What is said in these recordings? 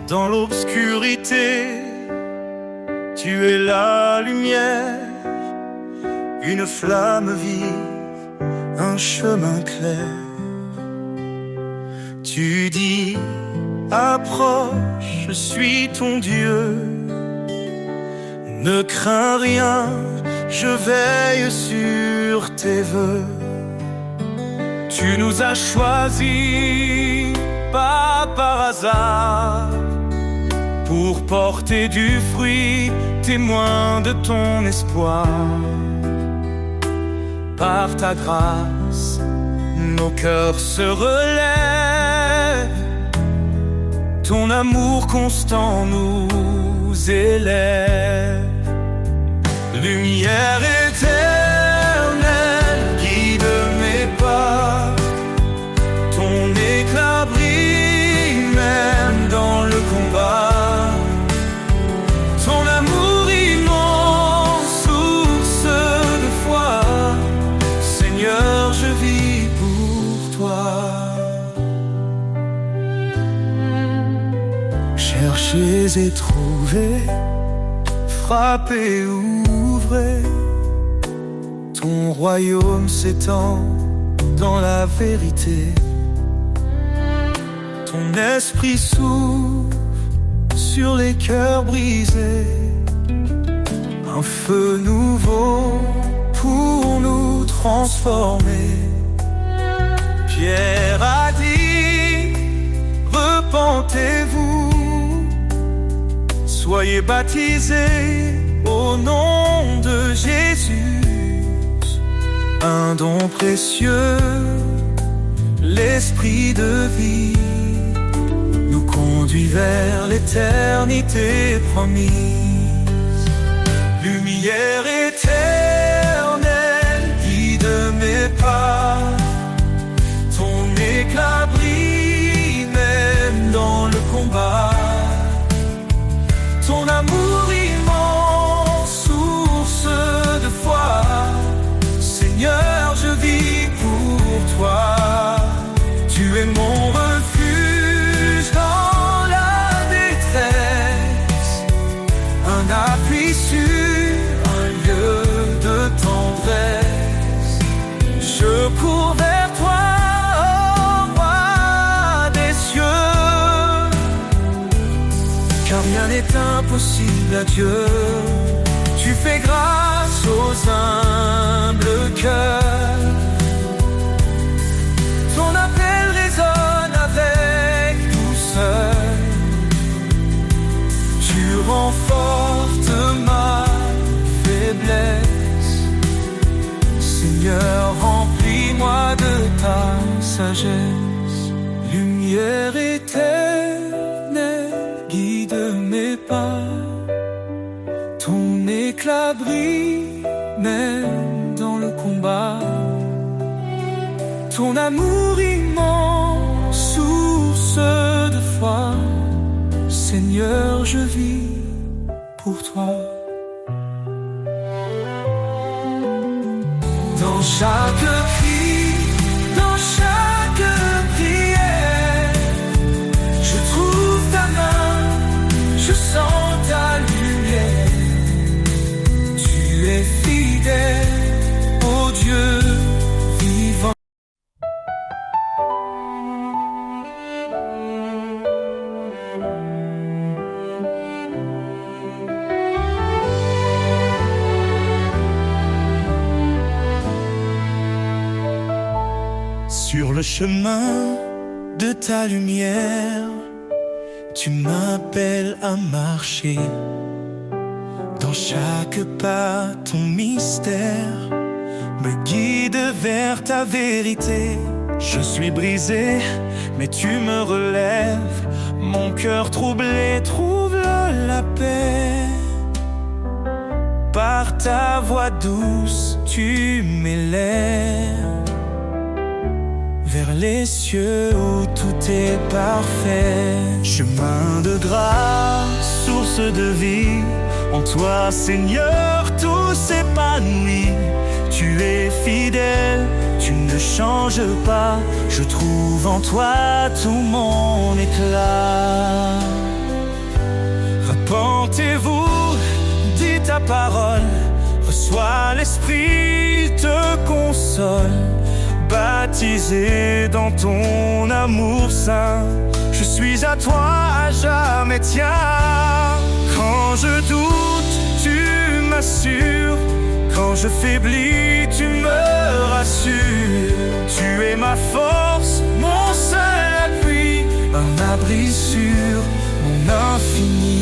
Dans l'obscurité, tu es la lumière, une flamme vive, un chemin clair. Tu dis, approche, je suis ton Dieu. Ne crains rien, je veille sur tes vœux. Tu nous as choisis, pas par hasard, pour porter du fruit, témoin de ton espoir. Par ta grâce, nos cœurs se relèvent. Ton amour constant nous élève. Lumière éternelle, guide mes pas. Ton éclat brille même dans le combat. Ton amour immense, source de foi. Seigneur, je vis pour toi. Cherchez et trouvez, frappez, ouvrez. Ton royaume s'étend dans la vérité. Ton esprit s'ouvre sur les cœurs brisés. Un feu nouveau pour nous transformer. Pierre a dit, repentez-vous. Soyez baptisés au nom de Jésus. Un don précieux, l'esprit de vie, nous conduit vers l'éternité promise. Lumière éternelle, guide mes pas. Ton éclat brille même dans le combat. Ton amour immense, source de foi. Seigneur, je vis pour toi. Tu es mon refuge dans la détresse, un appui sûr, un lieu de tendresse. Je cours vers toi, ô roi des cieux, car rien n'est impossible à Dieu. Tu fais grâce aux humbles cœurs. Ton appel résonne avec douceur. Tu renforces ma faiblesse. Seigneur, remplis-moi de ta sagesse. Lumière éternelle, guide mes pas. Ton éclat brille même dans le combat. Ton amour immense, source de foi. Seigneur, je vis pour toi. Dans chaque cri, dans chaque prière, je trouve ta main, je sens ta lumière. Tu es fidèle, ô Dieu vivant. Sur le chemin de ta lumière, tu m'appelles à marcher. Dans chaque pas, ton mystère me guide vers ta vérité. Je suis brisé, mais tu me relèves. Mon cœur troublé trouve la paix. Par ta voix douce, tu m'élèves vers les cieux où tout est parfait. Chemin de grâce, source de vie, en toi, Seigneur, tout s'épanouit. Tu es fidèle, tu ne changes pas. Je trouve en toi tout mon éclat. Repentez-vous, dis ta parole, reçois l'Esprit, te console. Baptisé dans ton amour saint, je suis à toi à jamais, tiens. Quand je doute, tu m'assures. Quand je faiblis, tu me rassures. Tu es ma force, mon seul appui, un abri sûr, mon infini.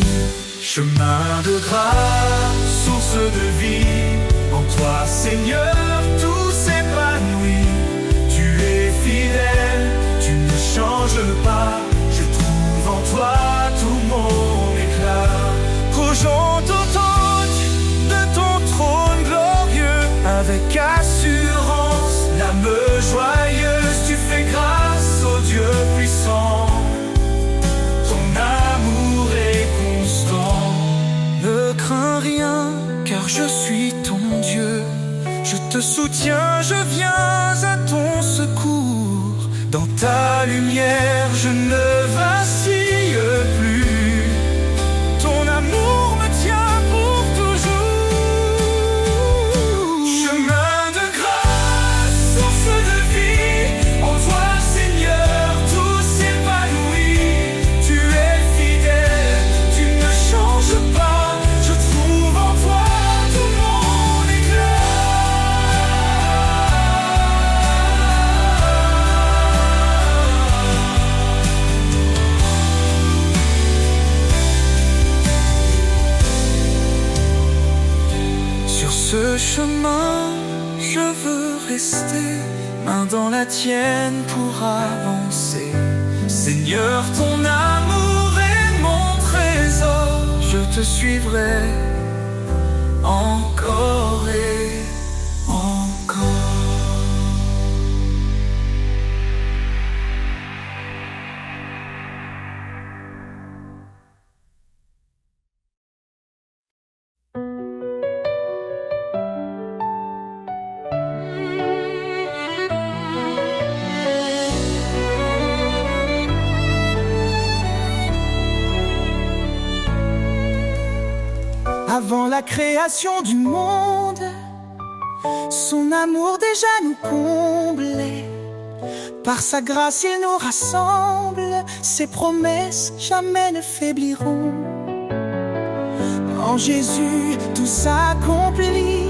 Chemin de grâce, source de vie, en toi, Seigneur, tout s'épanouit. Tu es fidèle, tu ne changes pas. Je trouve en toi tout mon éclat. Projetons de ton trône glorieux, avec assurance, l'âme joyeuse, tu fais grâce au Dieu puissant. Ton amour est constant. Ne crains rien, car je suis ton Dieu. Je te soutiens, je viens à ton secours. Dans ta lumière, je ne vacille plus. Ton amour me tient pour toujours. Chemin de grâce, source de vie, en toi, Seigneur, tout s'épanouit. Tu es fidèle, tu ne changes pas. Je trouve en toi tout mon éclat. Sur ce chemin, je veux rester, main dans la tienne pour avancer. Seigneur, ton amour est mon trésor. Je te suivrai encore et encore. Avant la création du monde, son amour déjà nous comblait. Par sa grâce il nous rassemble, ses promesses jamais ne faibliront. En Jésus tout s'accomplit,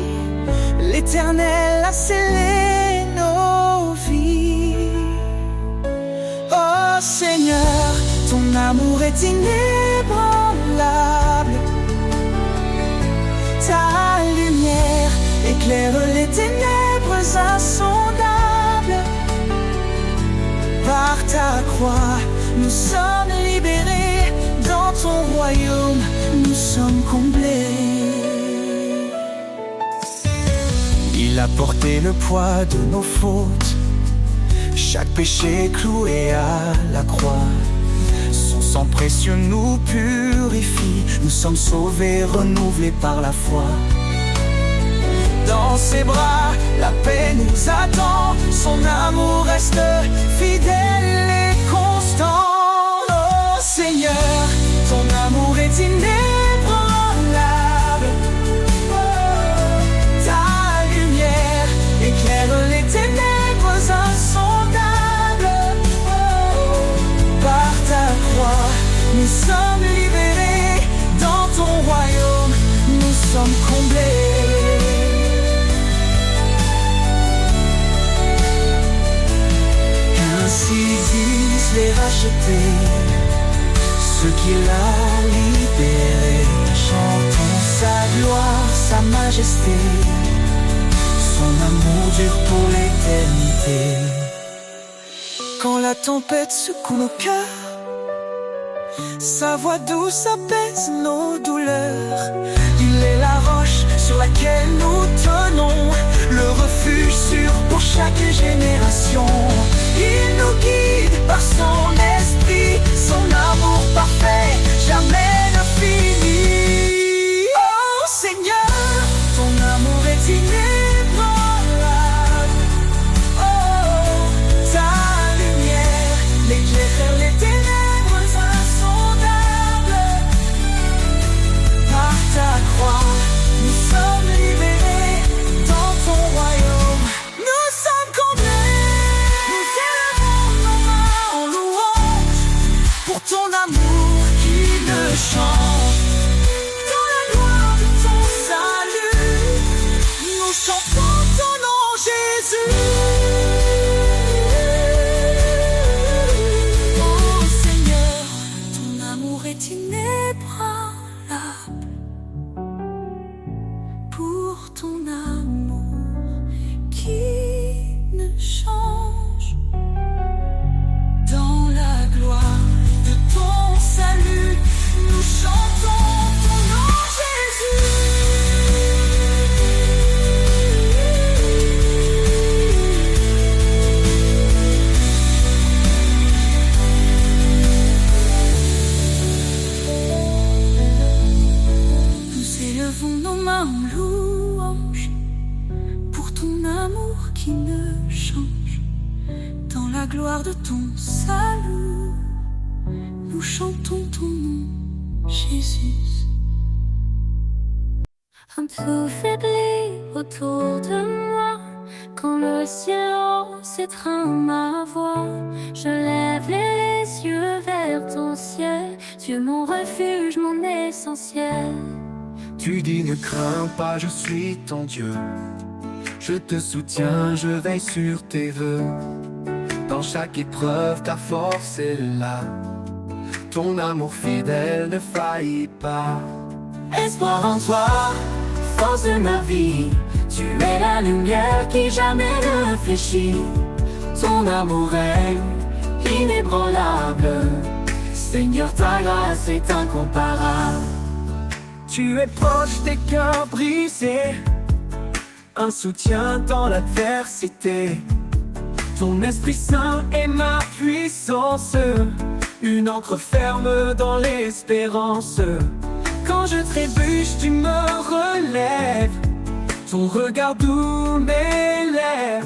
l'Éternel a scellé nos vies. Oh Seigneur, ton amour est inébranlable. Ta lumière éclaire les ténèbres insondables. Par ta croix, nous sommes libérés. Dans ton royaume, nous sommes comblés. Il a porté le poids de nos fautes, chaque péché cloué à la croix. Son sang précieux nous purifie. Nous sommes sauvés, renouvelés par la foi. Dans ses bras, la paix nous attend. Son amour reste fidèle et constant. Oh Seigneur, ton amour est inébranlable. Oh, ta lumière éclaire les ténèbres insondables. Oh, par ta croix, nous sommes libérés. Dans ton royaume, nous sommes comblés. Ainsi disent les rachetés, ceux qu'il a libérés. Chantons sa gloire, sa majesté. Son amour dure pour l'éternité. Quand la tempête secoue nos cœurs, sa voix douce apaise nos douleurs. Il est la roche sur laquelle nous tenons, le refuge sûr pour chaque génération. Il nous guide par son esprit, son amour parfait jamais ne finit. Oh Seigneur, ton amour est inébranlable. Oh, gloire de ton salut, nous chantons ton nom, Jésus. Un peu faibli autour de moi, quand le silence étreint ma voix, je lève les yeux vers ton ciel, Dieu mon refuge, mon essentiel. Tu dis ne crains pas, je suis ton Dieu. Je te soutiens, je veille sur tes vœux. Dans chaque épreuve, ta force est là. Ton amour fidèle ne faillit pas. Espoir en toi, force de ma vie. Tu es la lumière qui jamais ne fléchit. Ton amour règne inébranlable. Seigneur, ta grâce est incomparable. Tu es proche des cœurs brisés, un soutien dans l'adversité. Ton Esprit Saint est ma puissance, une ancre ferme dans l'espérance. Quand je trébuche, tu me relèves, ton regard doux m'élève.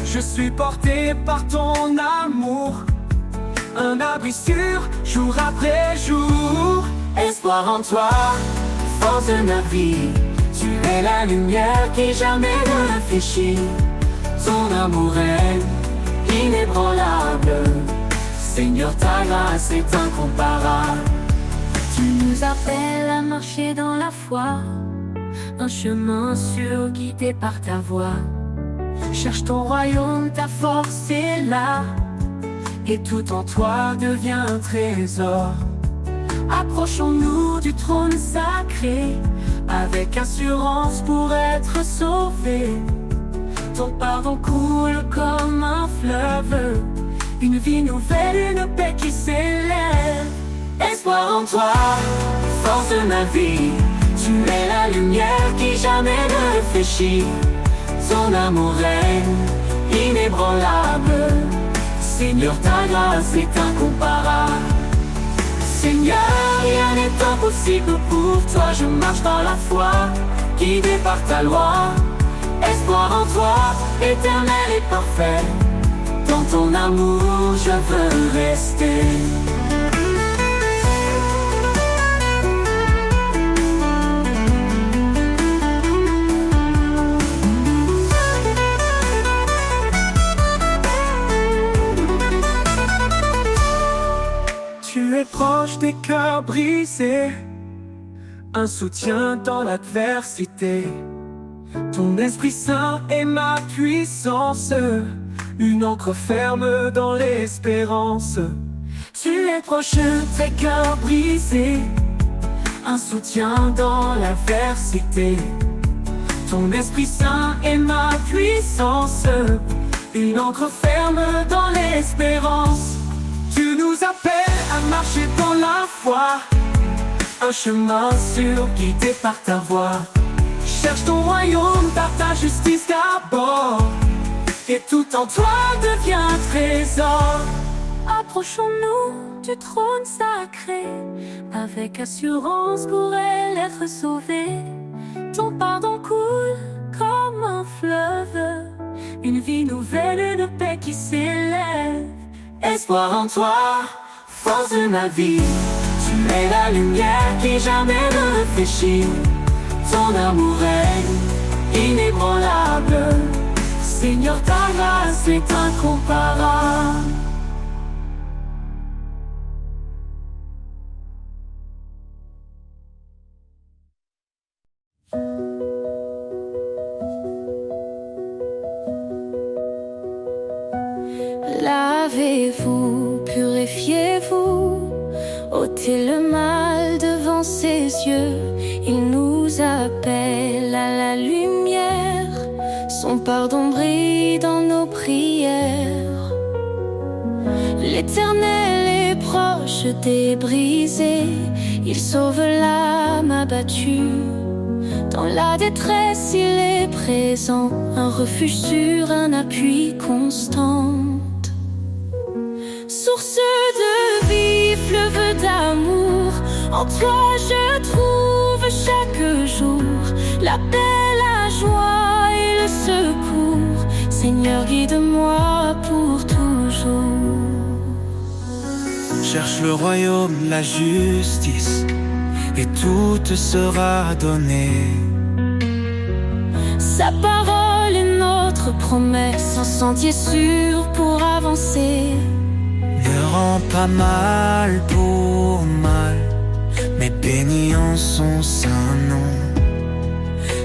Je suis porté par ton amour, un abri sûr, jour après jour. Espoir en toi, force de ma vie. Tu es la lumière qui jamais ne fléchit. Ton amour est inébranlable. Seigneur, ta grâce est incomparable. Tu nous appelles à marcher dans la foi, un chemin sûr guidé par ta voix. Cherche ton royaume, ta force est là, et tout en toi devient un trésor. Approchons-nous du trône sacré, avec assurance pour être sauvés. Ton pardon coule comme un fleuve, une vie nouvelle, une paix qui s'élève. Espoir en toi, force de ma vie. Tu es la lumière qui jamais ne fléchit. Ton amour règne inébranlable. Seigneur, ta grâce est incomparable. Seigneur, rien n'est impossible pour toi. Je marche dans la foi, guidé par ta loi. Espoir en toi, éternel et parfait. Dans ton amour, je veux rester. Tu es proche des cœurs brisés, un soutien dans l'adversité. Ton Esprit Saint est ma puissance, une ancre ferme dans l'espérance. Tu es proche des cœurs brisés, un soutien dans l'adversité. Ton Esprit Saint est ma puissance, une ancre ferme dans l'espérance. Tu nous appelles à marcher dans la foi, un chemin sûr guidé par ta voix. Cherche ton royaume, par ta justice d'abord, et tout en toi devient trésor. Approchons-nous du trône sacré, avec assurance pour elle être sauvée. Ton pardon coule comme un fleuve, une vie nouvelle, une paix qui s'élève. Espoir en toi, force de ma vie. Tu es la lumière qui jamais ne fléchit. Ton amour règne inébranlable. Seigneur, ta grâce est incomparable. Lavez-vous, purifiez-vous, ôtez le mal devant ses yeux. Il nous appelle à la lumière, son pardon brille dans nos prières. L'Éternel est proche des brisés, il sauve l'âme abattue. Dans la détresse, il est présent, un refuge sûr, un appui constant. Source de vie, fleuve d'amour, en toi je trouve chaque jour la paix, la joie et le secours. Seigneur, guide-moi pour toujours. Cherche le royaume, la justice, et tout te sera donné. Sa parole est notre promesse, un sentier sûr pour avancer. Ne rends pas mal pour mal, mais bénis en son saint nom.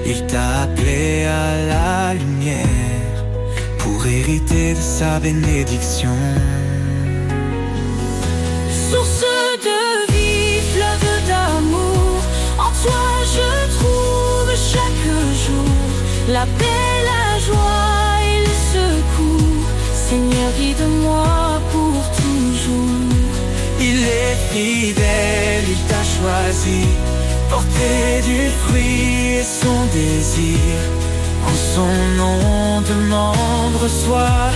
Il t'a appelé à la lumière pour hériter de sa bénédiction. Source de vie, fleuve d'amour, en toi je trouve chaque jour la paix, la joie et le secours. Seigneur, guide-moi pour toujours. Il est fidèle, il t'a choisi, porter du fruit et son désir. En son nom demande, reçoit,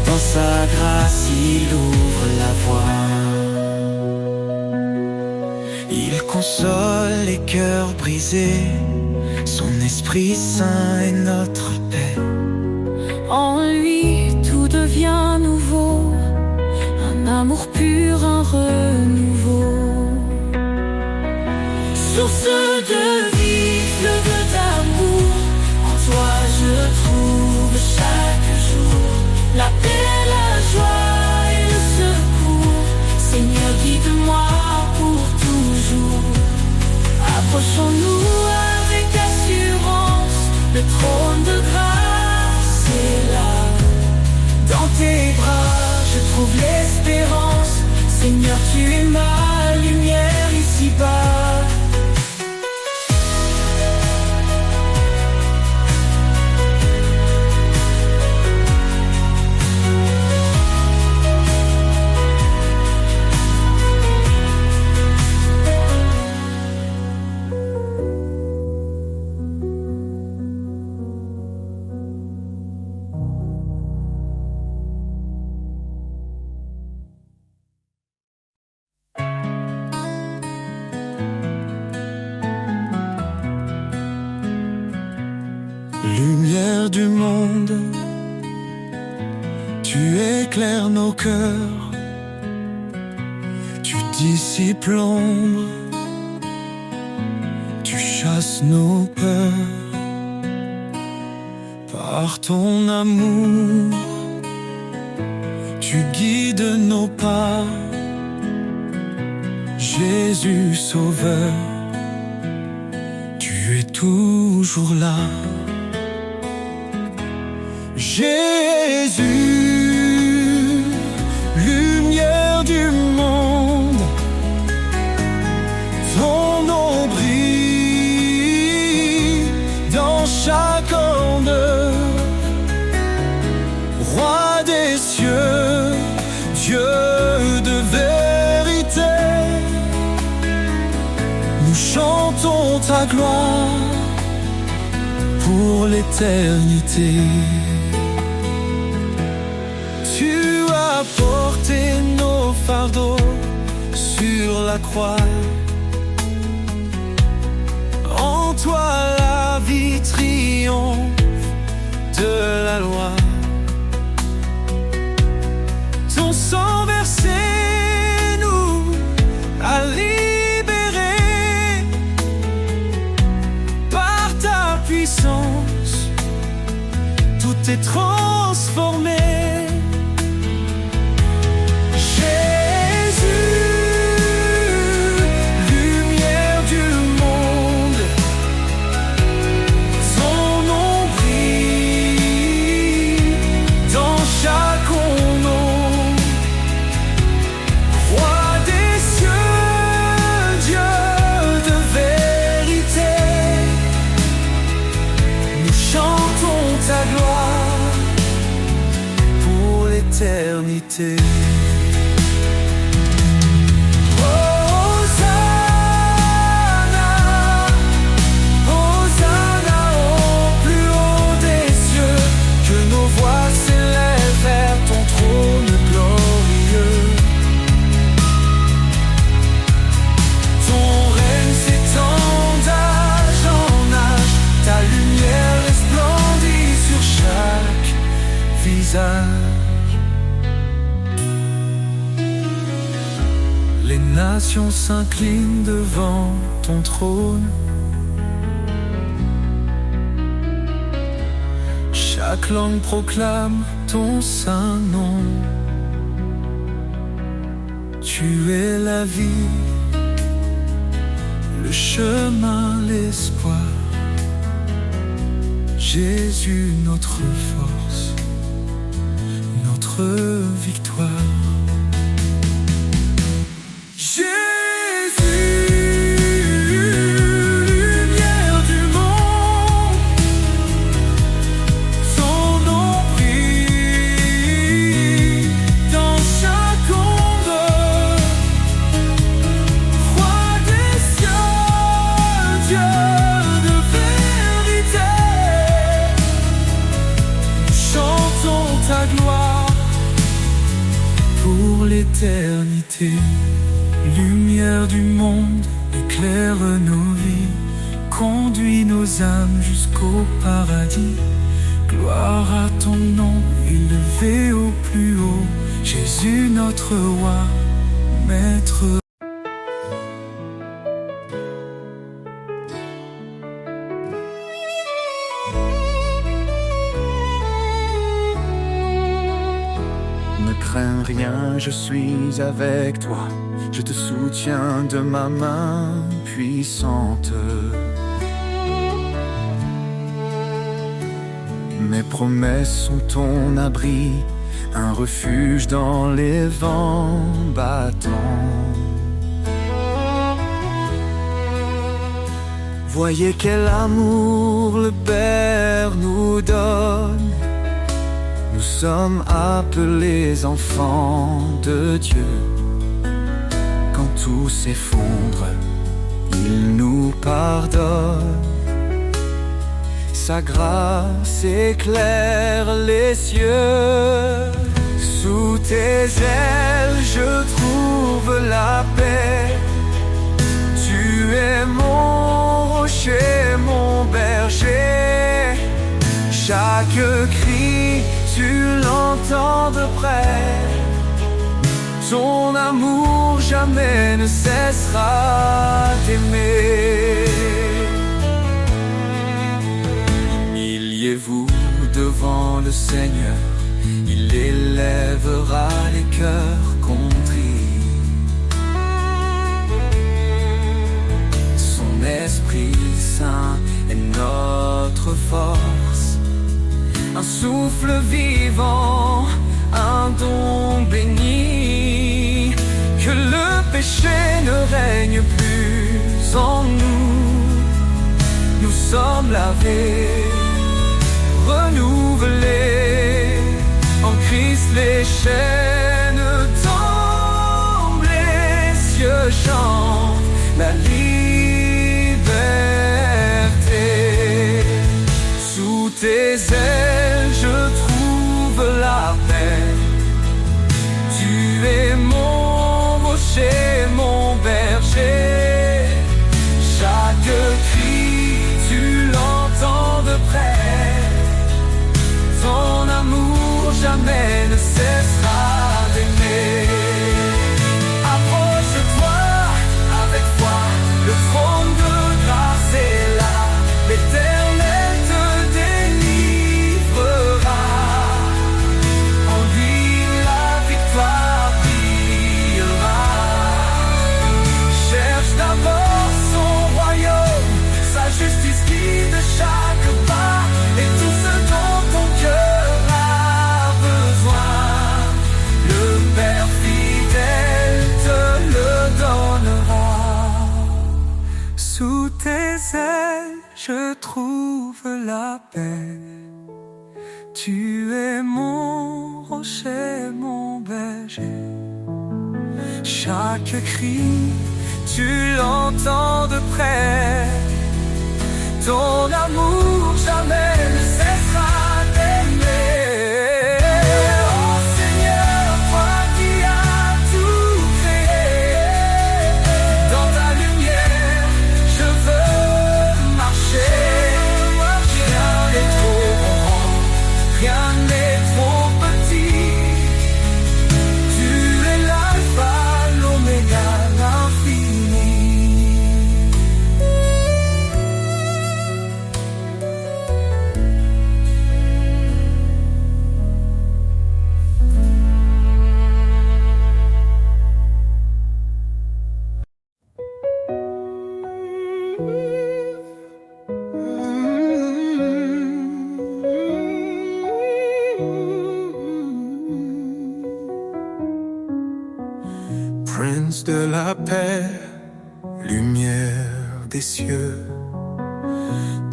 dans sa grâce il ouvre la voie. Il console les cœurs brisés, son Esprit Saint est notre paix. En lui tout devient nouveau, un amour pur, un renouveau. Source de vie, fleuve d'amour, en toi je trouve chaque jour la paix, la joie et le secours. Seigneur, guide-moi pour toujours. Approchons-nous avec assurance, le trône de grâce est là. Dans tes bras je trouve l'espérance. Seigneur, tu es ma lumière ici-bas. Lumière du monde, tu éclaires nos cœurs, tu dissipes l'ombre, tu chasses nos peurs. Par ton amour, tu guides nos pas. Jésus Sauveur, tu es toujours là. Jésus, lumière du monde, ton nom brille dans chaque ardeur. Roi des cieux, Dieu de vérité, nous chantons ta gloire pour l'éternité. Tu as porté nos fardeaux sur la croix. En toi la vie triomphe de la loi. Ton sang versé nous a libérés. Par ta puissance, tout est transformé. Éternité. Hosanna, Hosanna au plus haut des cieux, que nos voix s'élèvent vers ton trône glorieux. Ton règne s'étend d'âge en âge, ta lumière resplendit sur chaque visage. Les nations s'inclinent devant ton trône. Chaque langue proclame ton saint nom. Tu es la vie, le chemin, l'espoir. Jésus, notre force, notre victoire. Ta gloire pour l'éternité. Lumière du monde, éclaire nos vies, conduis nos âmes jusqu'au paradis. Gloire à ton nom, élevé au plus haut, Jésus notre roi, maître. Ne crains rien, je suis avec toi. Je te soutiens de ma main puissante. Mes promesses sont ton abri, un refuge dans les vents battants. Voyez quel amour le Père nous donne. Nous sommes appelés enfants de Dieu. Quand tout s'effondre, il nous pardonne. Sa grâce éclaire les cieux. Sous tes ailes, je trouve la paix. Tu es mon rocher, mon berger. Chaque cri, tu l'entends de près. Ton amour jamais ne cessera d'aimer. Milliez-vous devant le Seigneur, il élèvera les cœurs contris. Son Esprit Saint est notre force, un souffle vivant, un don béni. Que le péché ne règne plus en nous. Nous sommes lavés, renouvelés. En Christ les chaînes tombent, les cieux chantent la liberté. Sous tes ailes je trouve la paix. Tu es mon rocher, mon berger. Chaque cri, tu l'entends de près. Ton amour jamais ne cessera d'aimer. Approche-toi avec foi, le trône de grâce est là. L'Éternel te délivrera. En lui la victoire brillera. Cherche d'abord son royaume, sa justice guide chaque pas. Et tout ce dont ton cœur a besoin, le Père fidèle te le donnera. Sous tes ailes je trouve la paix. Tu es mon rocher, mon berger. Chaque cri, tu l'entends de près. Ton amour jamais ne cessera d'aimer. Oh Seigneur, toi qui as tout créé, dans ta lumière je veux marcher. Rien n'est trop grand, rien n'est trop petit. Tu es l'alpha, l'oméga, Prince de la paix, lumière des cieux,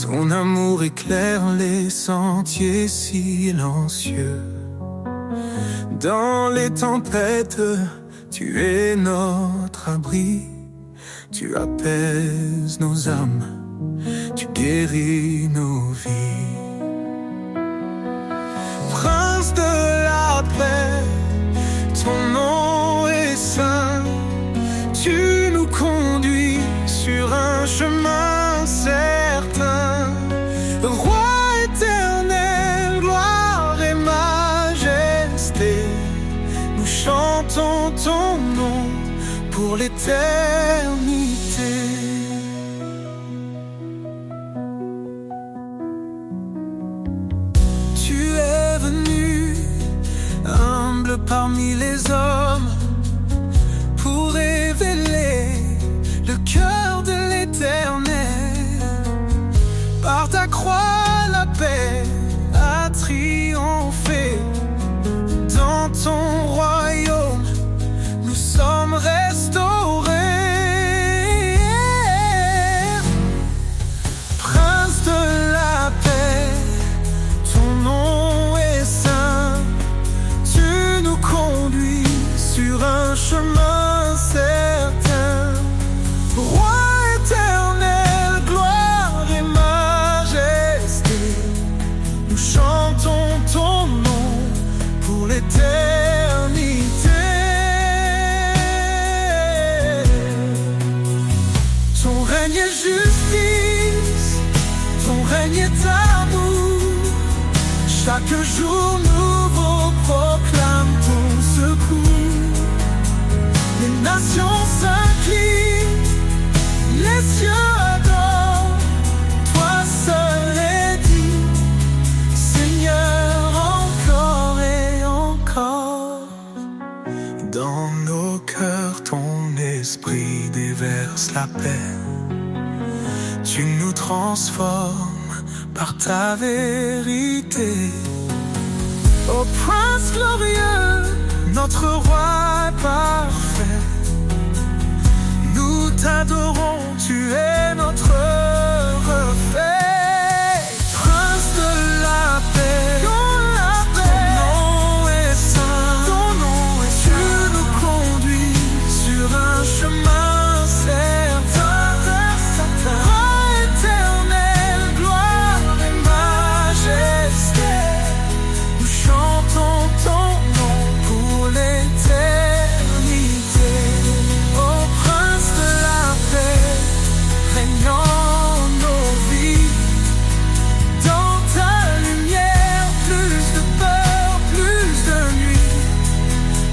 ton amour éclaire les sentiers silencieux. Dans les tempêtes, tu es notre abri, tu apaises nos âmes, tu guéris nos vies. Prince de la paix, ton nom est saint, tu nous conduis sur un chemin certain. Roi éternel, gloire et majesté, nous chantons ton nom pour l'éternité. Tu es venu, humble parmi les hommes, pour révéler le cœur de l'Éternel. Par ta croix, la paix a triomphé. Dans ton royaume, nous sommes restaurés. Prince de la paix, ton nom est saint, tu nous conduis sur un chemin certain. Roi éternel, gloire et majesté, nous chantons ton nom pour l'éternité. Ton règne est justice, ton règne est amour, chaque jour nouveau proclame ton secours. Les nations s'inclinent, les cieux adorent, toi seul es digne, Seigneur, encore et encore. Dans nos cœurs, ton esprit déverse la paix, tu nous transformes par ta vérité. Ô Prince glorieux, notre roi parfait, nous t'adorons, tu es notre reflet. Prince de la paix, ton nom est saint, tu nous conduis sur un chemin certain. Roi éternel, gloire et majesté, nous chantons ton nom pour l'éternité. Ô Prince de la paix, régnant nos vies, dans ta lumière, plus de peur, plus de nuit.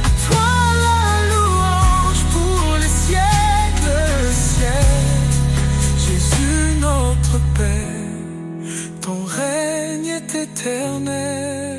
À toi la louange pour les siècles, siècles. Jésus notre Père, ton règne est éternel.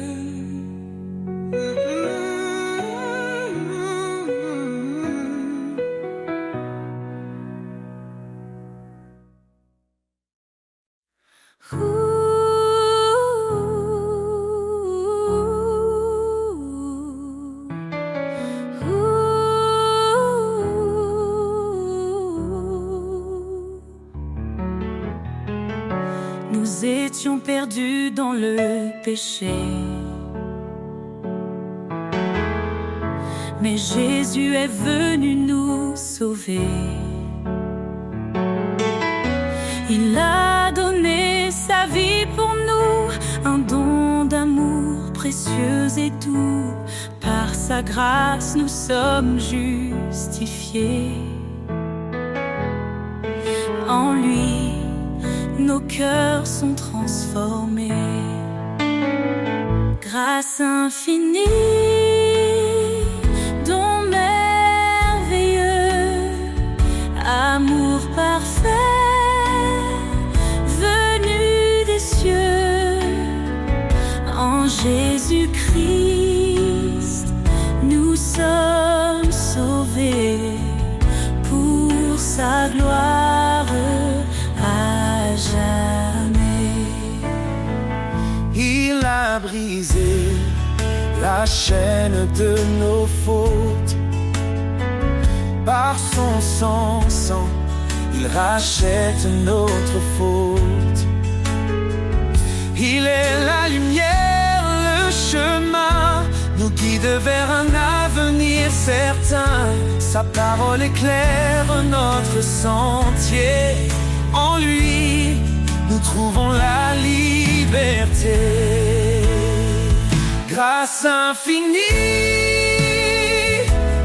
Nous étions perdus dans le péché, mais Jésus est venu nous sauver. Il a donné sa vie pour nous, un don d'amour précieux et doux. Par sa grâce, nous sommes justifiés. En lui, nos cœurs sont transformés. Grâce infinie, don merveilleux, amour parfait, venu des cieux. En Jésus-Christ, nous sommes sauvés pour sa gloire à jamais. Il a brisé la chaîne de nos fautes, Par son sang, il rachète notre faute. Il est la lumière, le chemin, nous guide vers un avenir certain. Sa parole éclaire notre sentier. En lui, nous trouvons la liberté. Grâce infinie,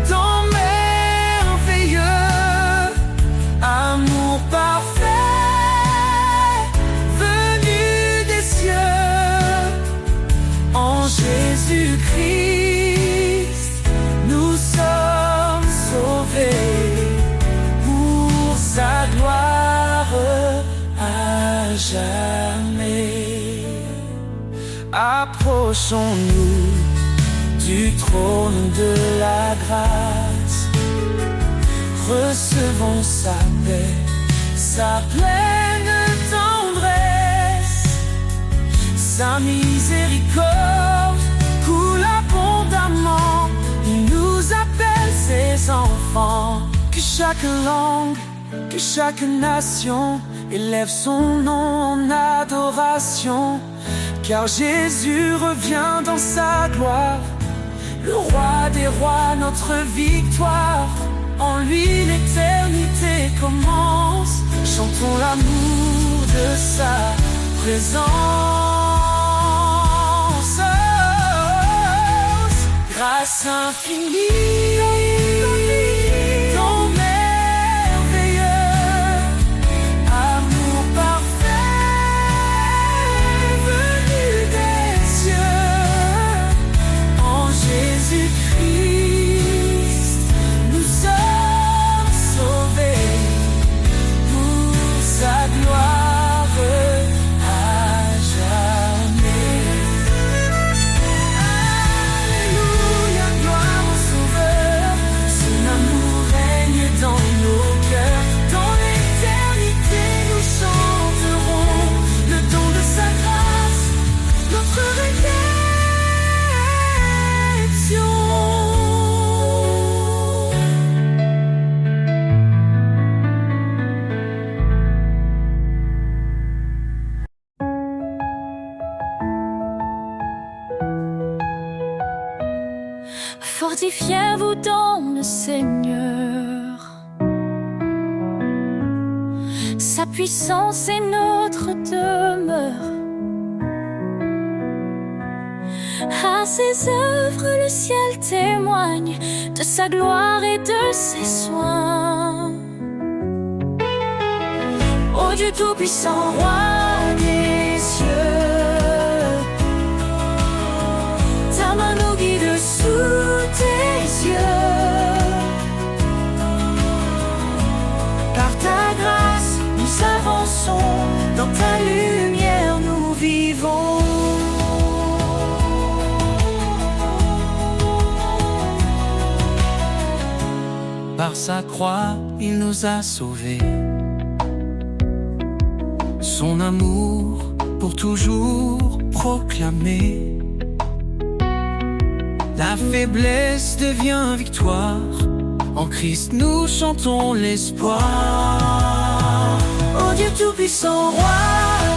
ton merveilleux amour parfait, venu des cieux, en Jésus-Christ, nous sommes sauvés pour sa gloire à jamais. Approchons-nous du trône de la grâce, recevons sa paix, sa pleine tendresse. Sa miséricorde coule abondamment, il nous appelle ses enfants. Que chaque langue, que chaque nation élève son nom en adoration. Car Jésus revient dans sa gloire, le roi des rois, notre victoire. En lui l'éternité commence, chantons l'amour de sa présence. Grâce infinie, ton merveilleux amour parfait, venu des cieux, en Jésus-Christ, nous sommes sauvés pour sa gloire à jamais. Alléluia, gloire au Sauveur, son amour règne dans nos cœurs. Dans l'éternité, nous chanterons le don de sa grâce, notre rédemption. Fortifiez-vous dans le Seigneur. Sa puissance est notre demeure. À ses œuvres, le ciel témoigne de sa gloire et de ses soins. Ô Dieu tout-puissant, roi des cieux, ta main nous guide sous tes yeux. Par ta grâce, nous avançons, dans ta lumière nous vivons. Par sa croix, il nous a sauvés. Son amour pour toujours proclamé. La faiblesse devient victoire. En Christ nous chantons l'espoir. Ô Dieu tout-puissant, roi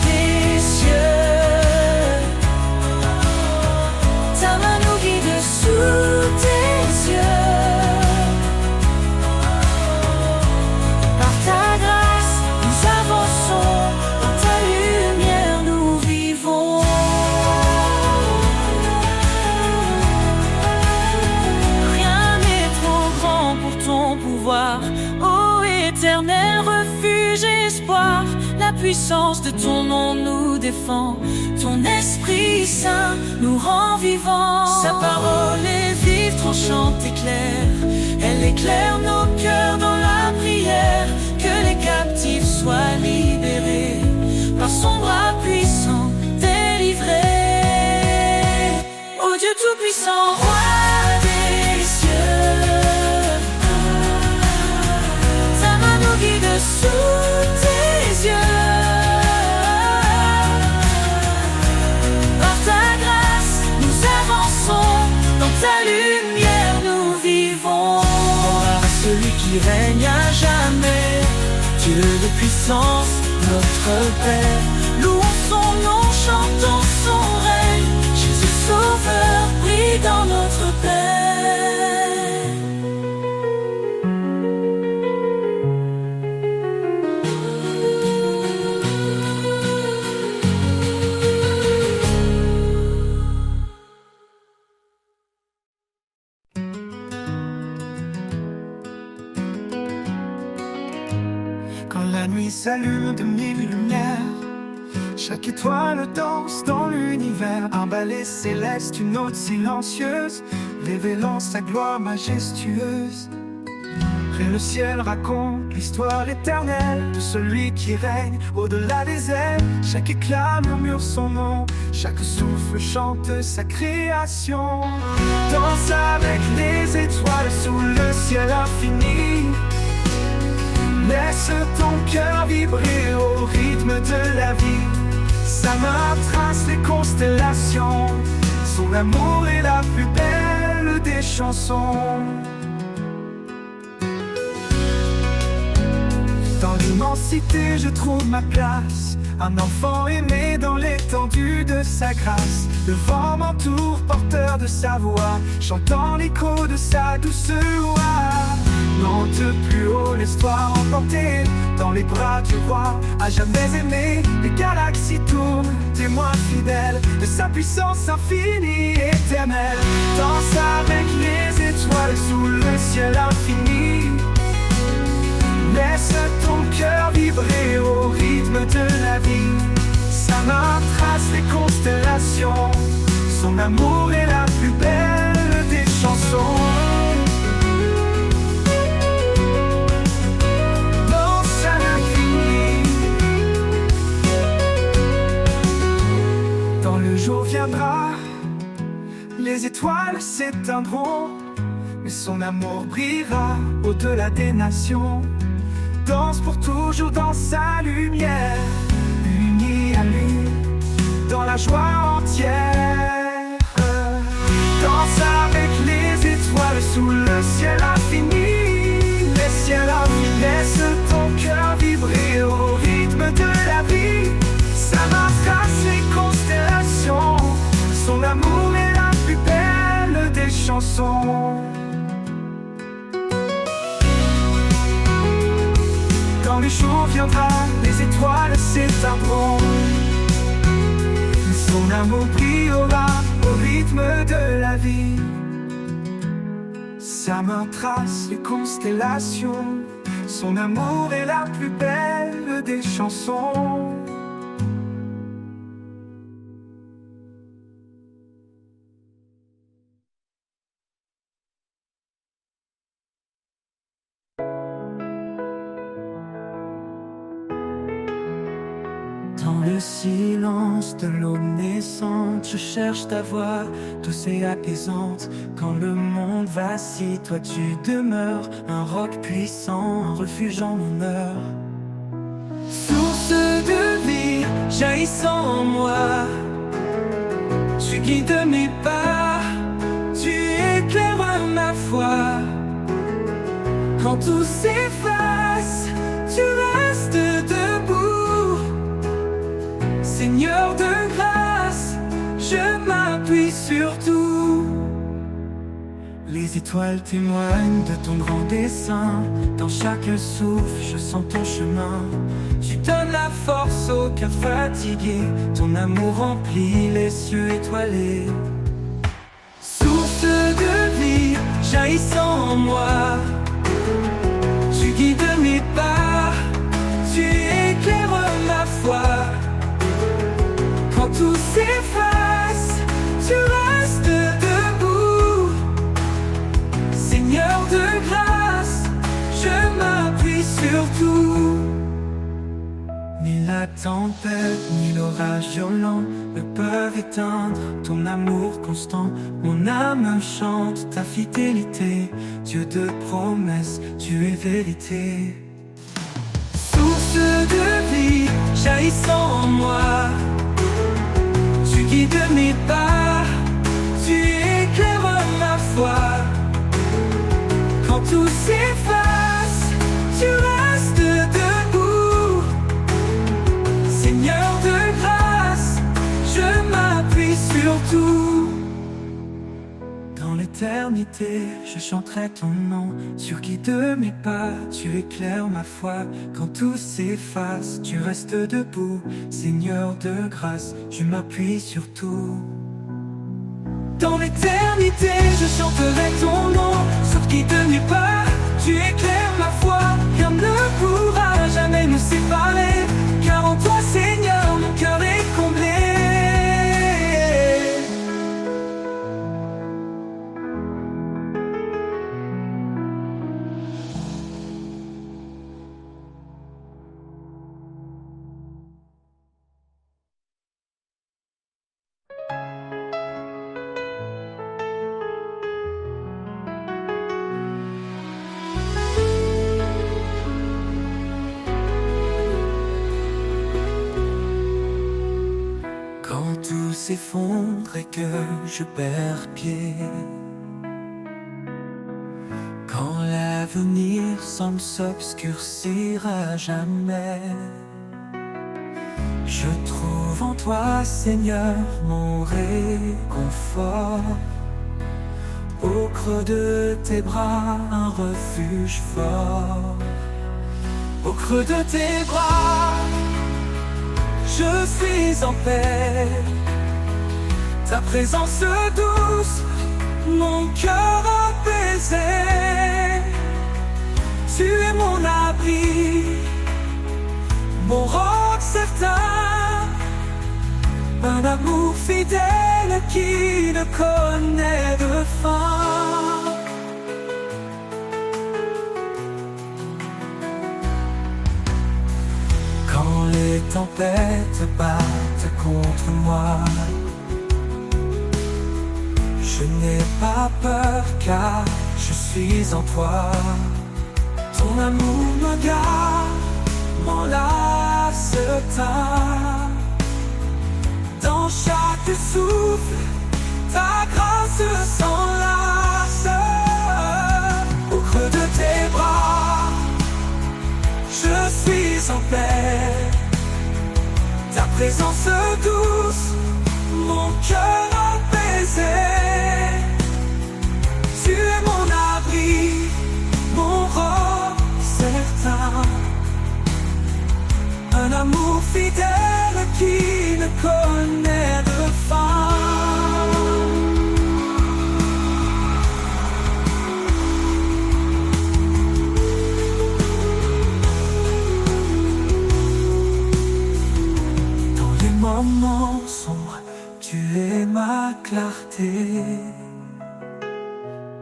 des cieux, ta main nous guide sous tes yeux. Par ta grâce, nous avançons, dans ta lumière nous vivons. Rien n'est trop grand pour ton pouvoir, ô éternel refuge et espoir. La puissance de ton nom nous défend, ton Esprit Saint nous rend vivants. Sa parole est vive, tranchante et claire, elle éclaire nos cœurs dans la prière. Que les captifs soient libérés, par son bras puissant délivrés. Ô Dieu tout-puissant, roi des cieux, ta main nous guide sous tes yeux. Par ta grâce, nous avançons, dans ta lumière nous vivons. Gloire à celui qui qui règne à jamais. Dieu de puissance, notre Père, louons son nom, chantons son règne. Jésus Sauveur, brille dans notre paix. Quand la nuit s'allume de mille lumières, chaque étoile danse dans l'univers. Un ballet céleste, une note silencieuse, révélant sa gloire majestueuse. Et le ciel raconte l'histoire éternelle de celui qui règne au-delà des airs. Chaque éclat murmure son nom, chaque souffle chante sa création. Danse avec les étoiles sous le ciel infini. Laisse ton cœur vibrer au rythme de la vie. Sa main trace les constellations. Son amour est la plus belle des chansons. Dans l'immensité je trouve ma place, un enfant aimé dans l'étendue de sa grâce. Le vent m'entoure, porteur de sa voix, chantant l'écho de sa douce voix. Monte plus haut, laisse-toi emporter dans les bras du roi, à jamais aimé. Les galaxies tournent, témoins fidèles de sa puissance infinie et éternelle. Danse avec les étoiles sous le ciel infini. Laisse ton cœur vibrer au rythme de la vie. Sa main trace les constellations. Son amour est la plus belle des chansons. Danse à l'infini. Quand le jour viendra, les étoiles s'éteindront, mais son amour brillera au-delà des nations. Danse pour toujours dans sa lumière, unis à lui, dans la joie entière. Danse avec les étoiles sous le ciel infini. Les ciels infinis, laisse ton cœur vibrer au rythme de la vie. Sa main trace les constellations. Son amour est la plus belle des chansons. Quand le jour viendra, les étoiles s'éteindront, mais son amour brillera au rythme de la vie. Sa main trace les constellations. Son amour est la plus belle des chansons. Dans le silence de l'aube naissante, je cherche ta voix douce et apaisante. Quand le monde vacille, toi tu demeures, un roc puissant, un refuge en mon heure. Source de vie, jaillissant en moi, tu guides mes pas, tu éclaires ma foi. Quand tout s'efface, tu restes debout. Seigneur de grâce, je m'appuie sur tout. Les étoiles témoignent de ton grand dessein. Dans chaque souffle, je sens ton chemin. Tu donnes la force au cœur fatigué. Ton amour remplit les cieux étoilés. Source de vie, jaillissant en moi, tu guides mes pas, tu éclaires ma foi. Quand tout s'efface, tu restes debout. Seigneur de grâce, je m'appuie sur tout. Ni la tempête, ni l'orage violent ne peuvent éteindre ton amour constant. Mon âme chante ta fidélité. Dieu de promesses, tu es vérité. Source de vie, jaillissant en moi, tu guides mes pas, tu éclaires ma foi. Quand tout s'efface, l'éternité, je chanterai ton nom. Sur qui de mes pas, tu éclaires ma foi. Quand tout s'efface, tu restes debout. Seigneur de grâce, je m'appuie sur tout. Dans l'éternité, je chanterai ton nom. Sur qui de mes pas, tu éclaires ma foi. Rien ne pourra jamais nous séparer, car en toi, Seigneur, mon cœur est comblé. Tout s'effondre et que je perds pied, quand l'avenir semble s'obscurcir à jamais, je trouve en toi, Seigneur, mon réconfort. Au creux de tes bras, un refuge fort. Au creux de tes bras, je suis en paix. Ta présence douce, mon cœur apaisé. Tu es mon abri, mon roc certain. Un amour fidèle qui ne connaît de fin. Quand les tempêtes battent contre moi, je n'ai pas peur car je suis en toi. Ton amour me garde, m'en lasse tard. Dans chaque souffle, ta grâce s'enlace. Au creux de tes bras, je suis en paix. Ta présence douce, mon cœur apaisé. Tu es mon abri, mon roc certain. Un amour fidèle qui ne connaît de fin. Dans les moments sombres, tu es ma clarté.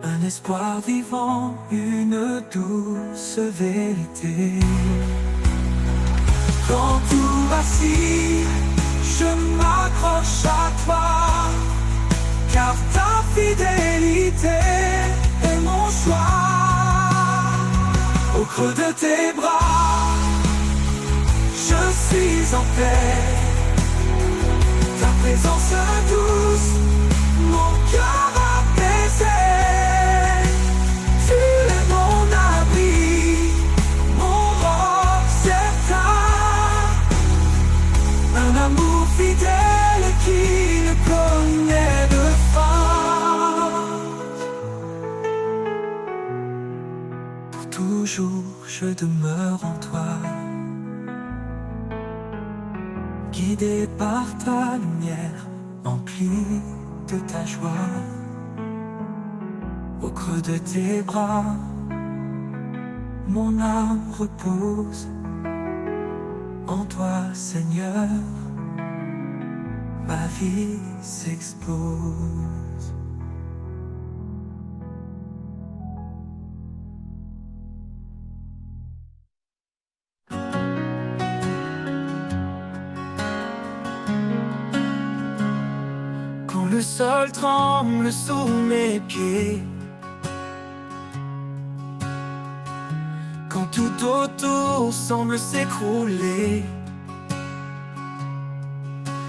Un espoir vivant, une douce vérité. Quand tout vacille, je m'accroche à toi, car ta fidélité est mon choix. Au creux de tes bras, je suis en paix. Ta présence douce, mon cœur apaisé. Tu es mon abri, mon roc certain. Un amour fidèle qui ne connaît de fin. Pour toujours je demeure en toi, guidé par ta lumière, empli de ta joie. Au creux de tes bras, mon âme repose. En toi, Seigneur, ma vie s'expose. Quand le sol tremble sous mes pieds, quand tout autour semble s'écrouler,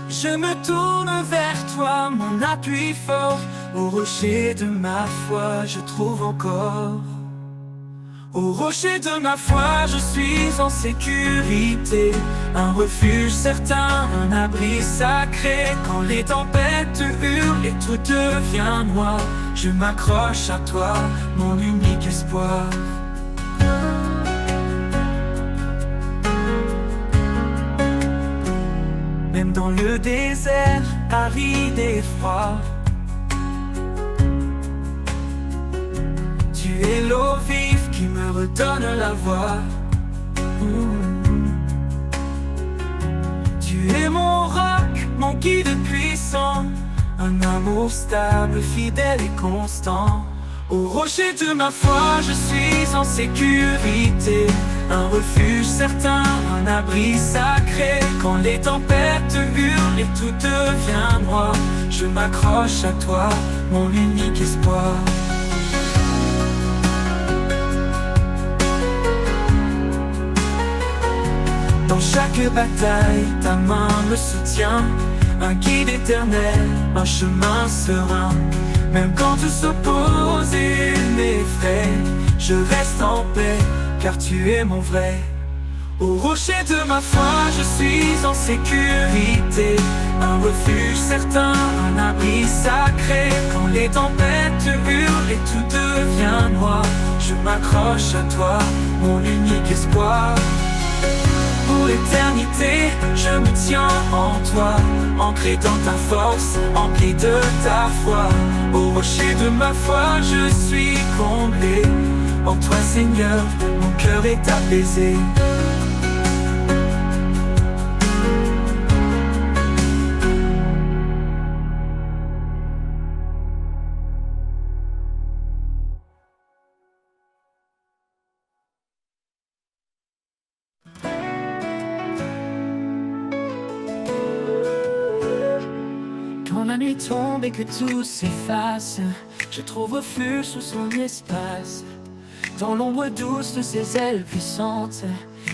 je me tourne vers toi, mon appui fort. Au rocher de ma foi, je trouve encore Au rocher de ma foi, je suis en sécurité. Un refuge certain, un abri sacré. Quand les tempêtes hurlent et tout devient noir, je m'accroche à toi, mon unique espoir. Même dans le désert, aride et froid, tu es l'eau vive qui me redonne la voix. Tu es mon roc, mon guide puissant, un amour stable, fidèle et constant. Au rocher de ma foi, je suis en sécurité. Un refuge certain, un abri sacré. Quand les tempêtes hurlent et tout devient noir, je m'accroche à toi, mon unique espoir. Dans chaque bataille, ta main me soutient. Un guide éternel, un chemin serein. Même quand tout s'oppose et m'effraie, je reste en paix, car tu es mon vrai. Au rocher de ma foi, je suis en sécurité. Un refuge certain, un abri sacré. Quand les tempêtes hurlent et tout devient noir, je m'accroche à toi, mon unique espoir. Pour l'éternité, je me tiens en toi, ancré dans ta force, empli de ta foi. Au rocher de ma foi, je suis comblé. En toi, Seigneur, mon cœur est apaisé. Quand la nuit tombe et que tout s'efface, je trouve refuge sous son espace. Dans l'ombre douce de ses ailes puissantes,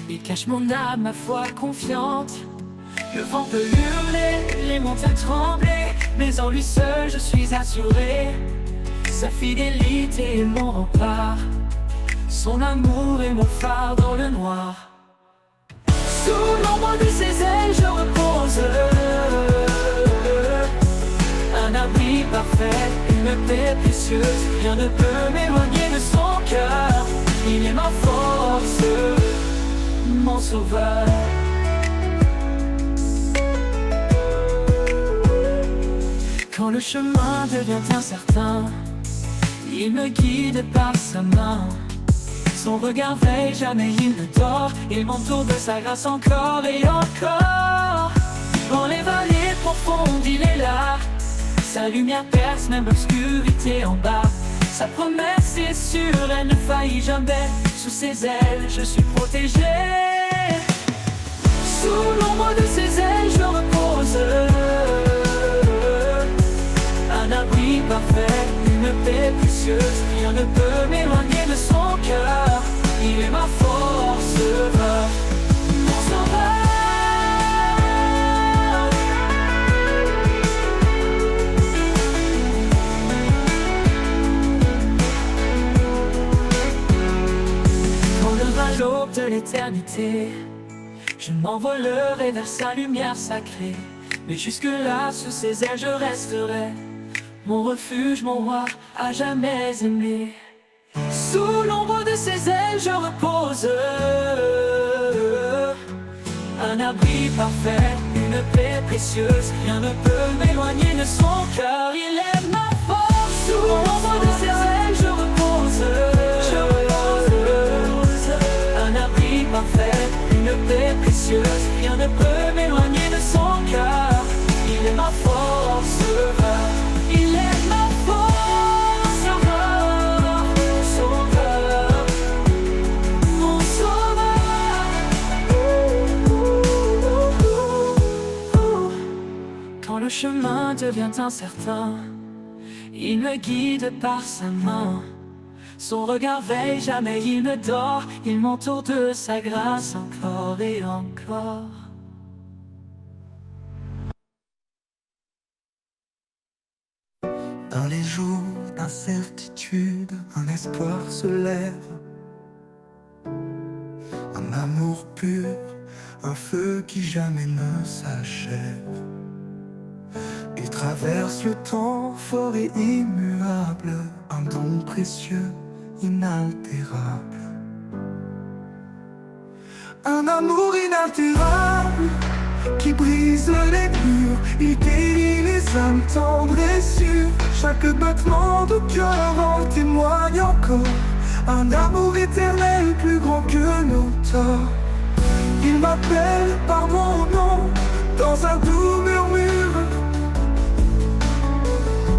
il cache mon âme, ma foi confiante. Le vent peut hurler, les montagnes trembler, mais en lui seul je suis assuré. Sa fidélité est mon rempart, son amour est mon phare dans le noir. Sous l'ombre de ses ailes je repose, un abri parfait, une paix précieuse. Rien ne peut m'éloigner de son cœur. Il est ma force, mon sauveur. Quand le chemin devient incertain, il me guide par sa main. Son regard veille, jamais il ne dort. Il m'entoure de sa grâce encore et encore. Dans les vallées profondes, il est là. Sa lumière perce même l'obscurité en bas. Sa promesse est sûre, elle ne faillit jamais. Sous ses ailes, je suis protégé. Sous l'ombre de ses ailes, je repose. Un abri parfait, une paix précieuse. Rien ne peut m'éloigner de son cœur. Il est ma force, mon sauveur. L'aube de l'éternité, je m'envolerai vers sa lumière sacrée. Mais jusque-là, sous ses ailes, je resterai. Mon refuge, mon roi, à jamais aimé. Sous l'ombre de ses ailes, je repose. Un abri parfait, une paix précieuse. Rien ne peut m'éloigner de son cœur. Il est ma force. Sous l'ombre de ses ailes, je repose. Parfait, une paix précieuse. Rien ne peut m'éloigner de son cœur. Il est ma force, il est ma force, sauveur, mon sauveur. Quand le chemin devient incertain, il me guide par sa main. Son regard veille, jamais il ne dort. Il m'entoure de sa grâce encore et encore. Dans les jours d'incertitude, un espoir se lève. un amour pur, un feu qui jamais ne s'achève. Il traverse le temps fort et immuable, un don précieux, inaltérable. Un amour inaltérable qui brise les murs, il guérit les âmes tendres et sûres. Chaque battement de cœur en témoigne encore. Un amour éternel plus grand que nos torts. Il m'appelle par mon nom dans un doux murmure,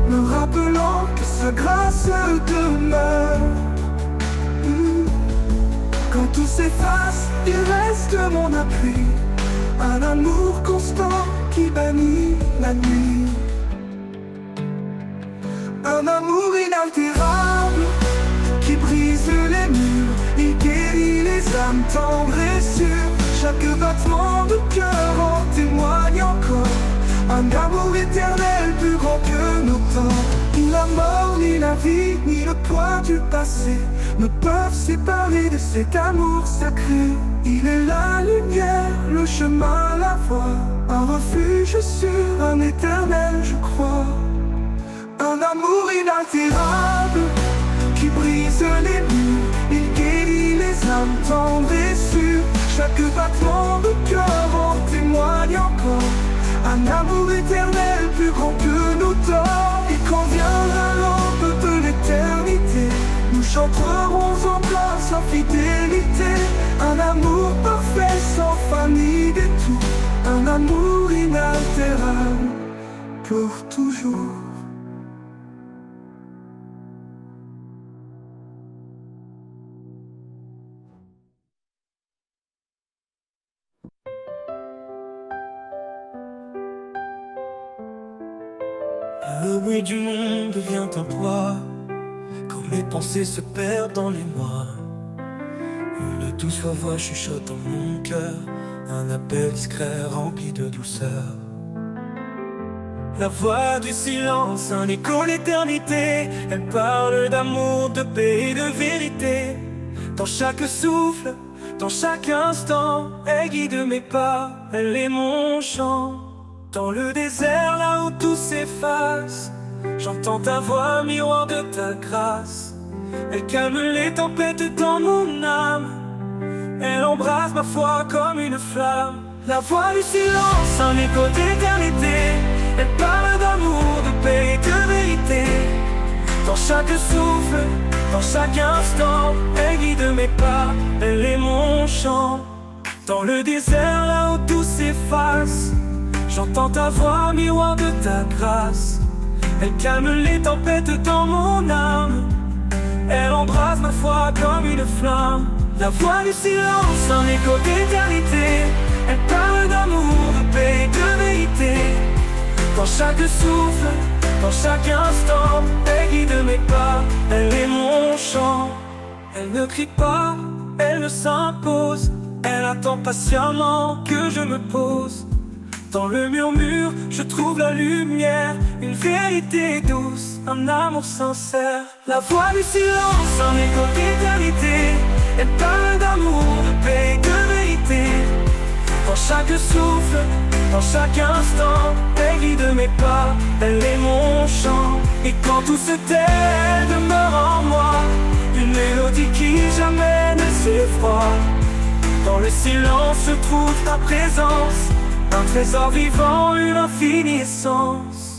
me rappelant que sa grâce demeure. Quand tout s'efface, il reste mon appui. Un amour constant qui bannit la nuit. Un amour inaltérable qui brise les murs, il guérit les âmes tendres et sûres. Chaque battement de cœur en témoigne encore. Un amour éternel plus grand que nos temps. Ni la mort, ni la vie, ni le poids du passé ne peuvent séparer de cet amour sacré. Il est la lumière, le chemin, la voie, un refuge sûr, un éternel je crois. Un amour inaltérable qui brise les murs, il guérit les âmes tendres et sûres. Chaque battement de cœur en témoigne encore. Un amour éternel plus grand que nos torts. Et quand viendra l'aube de l'éternité, nous chanterons en gloire sa fidélité. Un amour parfait sans fin ni détour. Un amour inaltérable pour toujours. Le bruit du monde devient un poids, quand mes pensées se perdent dans les mois. Une douce voix chuchote dans mon cœur, un appel discret rempli de douceur. La voix du silence, un écho d'éternité. Elle parle d'amour, de paix et de vérité. Dans chaque souffle, dans chaque instant, elle guide mes pas, elle est mon chant. Dans le désert, là où tout s'efface, j'entends ta voix, miroir de ta grâce. Elle calme les tempêtes dans mon âme, elle embrasse ma foi comme une flamme. La voix du silence, un écho d'éternité. Elle parle d'amour, de paix et de vérité. Dans chaque souffle, dans chaque instant, elle guide mes pas, elle est mon chant. Dans le désert, là où tout s'efface, j'entends ta voix, miroir de ta grâce. Elle calme les tempêtes dans mon âme, elle embrasse ma foi comme une flamme. La voix du silence, un écho d'éternité. Elle parle d'amour, de paix et de vérité. Dans chaque souffle, dans chaque instant, elle guide mes pas, elle est mon chant. Elle ne crie pas, elle ne s'impose, elle attend patiemment que je me pose. Dans le murmure, je trouve la lumière, une vérité douce, un amour sincère. La voix du silence, un écho d'éternité. Elle parle d'amour, de paix et de vérité. Dans chaque souffle, dans chaque instant, elle guide mes pas, elle est mon chant. Et quand tout se tait, elle demeure en moi, une mélodie qui jamais ne s'effroie. Dans le silence se trouve ta présence, un trésor vivant, une infinie essence.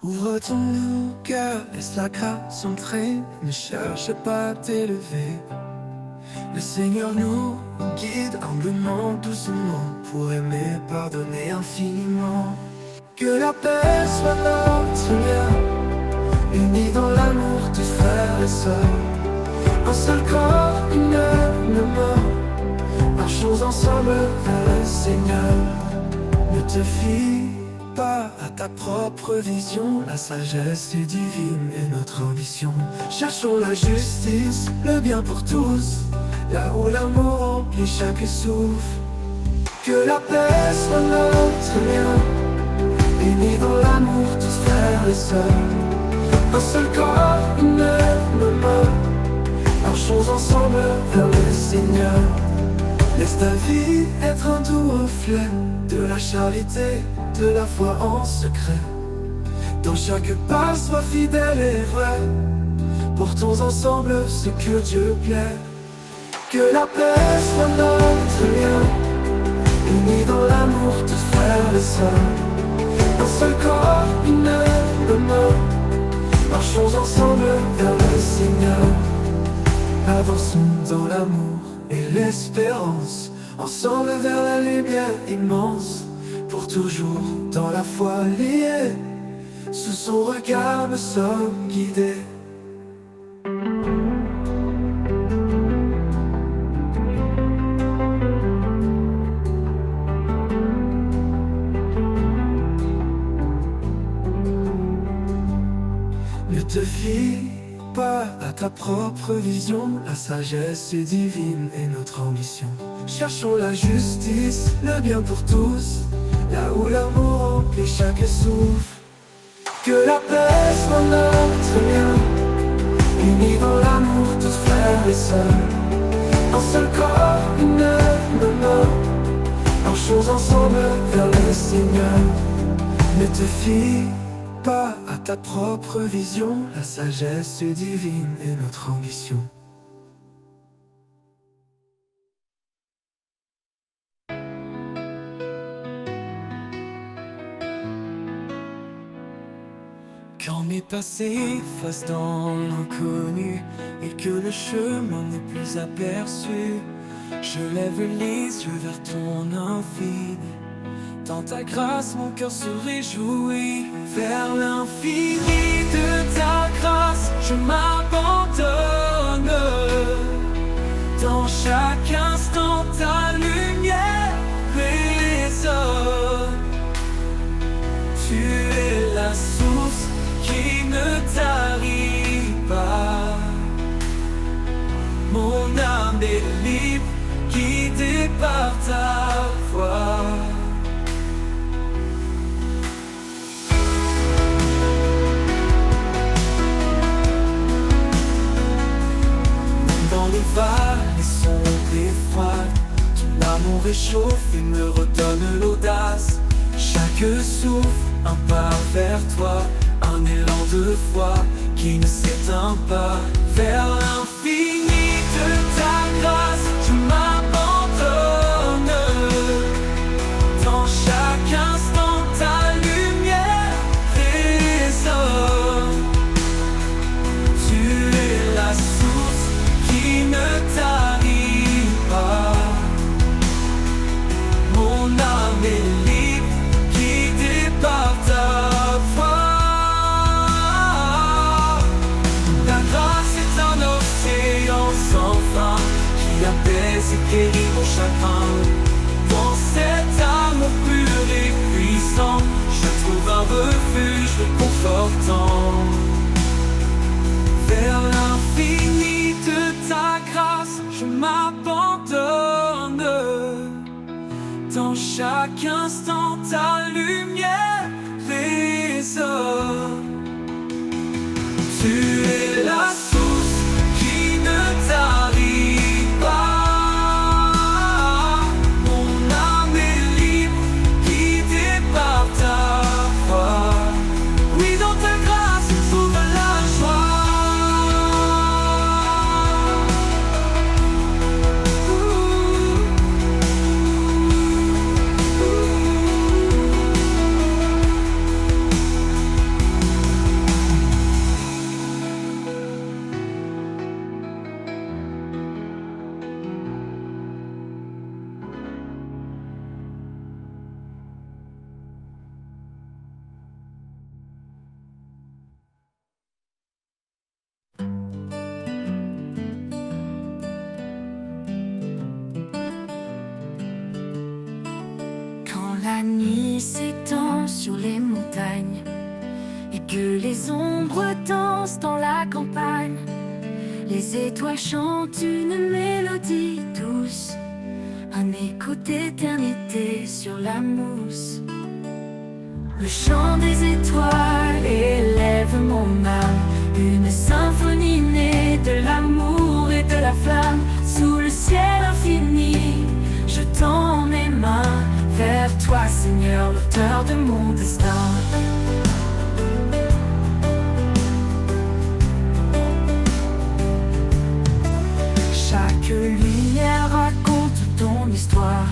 Ouvre ton cœur, laisse la grâce entrer, ne cherche pas à t'élever. Le Seigneur nous guide humblement, doucement, pour aimer, pardonner infiniment. Que la paix soit notre lien, unis dans l'amour de frères et sœurs. Un seul corps, une même mort, marchons ensemble vers le Seigneur. Ne te fie pas à ta propre vision, la sagesse est divine et notre ambition. Cherchons la justice, le bien pour tous, là où l'amour remplit chaque souffle. Que la paix soit notre lien, unis dans l'amour, tous frères et sœurs. Un seul corps, une même main, marchons ensemble vers le Seigneur. Laisse ta vie être un doux reflet de la charité, de la foi en secret. Dans chaque pas, sois fidèle et vrai. Portons ensemble ce que Dieu plaît. Que la paix soit notre lien, unis dans l'amour, tous frères et sœurs. Un seul corps, une même main, marchons ensemble vers le Seigneur. Avançons dans l'amour et l'espérance, ensemble vers la lumière immense. Pour toujours dans la foi liée, sous son regard nous sommes guidés. Ne te fie pas à ta propre vision, la sagesse est divine et notre ambition. Cherchons la justice, le bien pour tous, là où l'amour remplit chaque souffle. Que la paix soit notre lien, unis dans l'amour, tous frères et sœurs. Un seul corps, une même main, marchons ensemble vers le Seigneur. Ne te fie pas à ta propre vision, la sagesse est divine et notre ambition. Quand mes passés fassent dans l'inconnu et que le chemin n'est plus aperçu, je lève les yeux vers ton infini. Dans ta grâce, mon cœur se réjouit. Vers l'infini de ta grâce, je m'abandonne. Dans chaque instant, ta lumière résonne. Tu es la source qui ne tarit pas. Mon âme est libre, guidée par ta voix. Les sombres et froides, ton amour réchauffe et me redonne l'audace. Chaque souffle, un pas vers toi, un élan de foi qui ne s'éteint pas. Vers l'infini de ta grâce, je m'abandonne. Dans chaque instant, ta lumière résonne. Tu es la source qui ne tarit pas. Mon âme est libre, guidée par ta voix. Ta grâce est un océan sans fin qui apaise et guérit mon chagrin. Dans cet amour pur et puissant, je trouve un refuge réconfortant. Vers l'infini de ta grâce, je m'abandonne. Dans chaque instant, ta lumière résonne. Tu es la source qui ne tarit pas. Mon âme est libre, guidée par ta voix. Oui, dans ta grâce, je trouve la joie. La nuit s'étend sur les montagnes et que les ombres dansent dans la campagne. Les étoiles chantent une mélodie douce, un écho d'éternité sur la mousse. Le chant des étoiles élève mon âme, une symphonie née de l'amour et de la flamme. Sous le ciel infini, je tends mes mains vers toi, Seigneur, l'auteur de mon destin. Chaque lumière raconte ton histoire,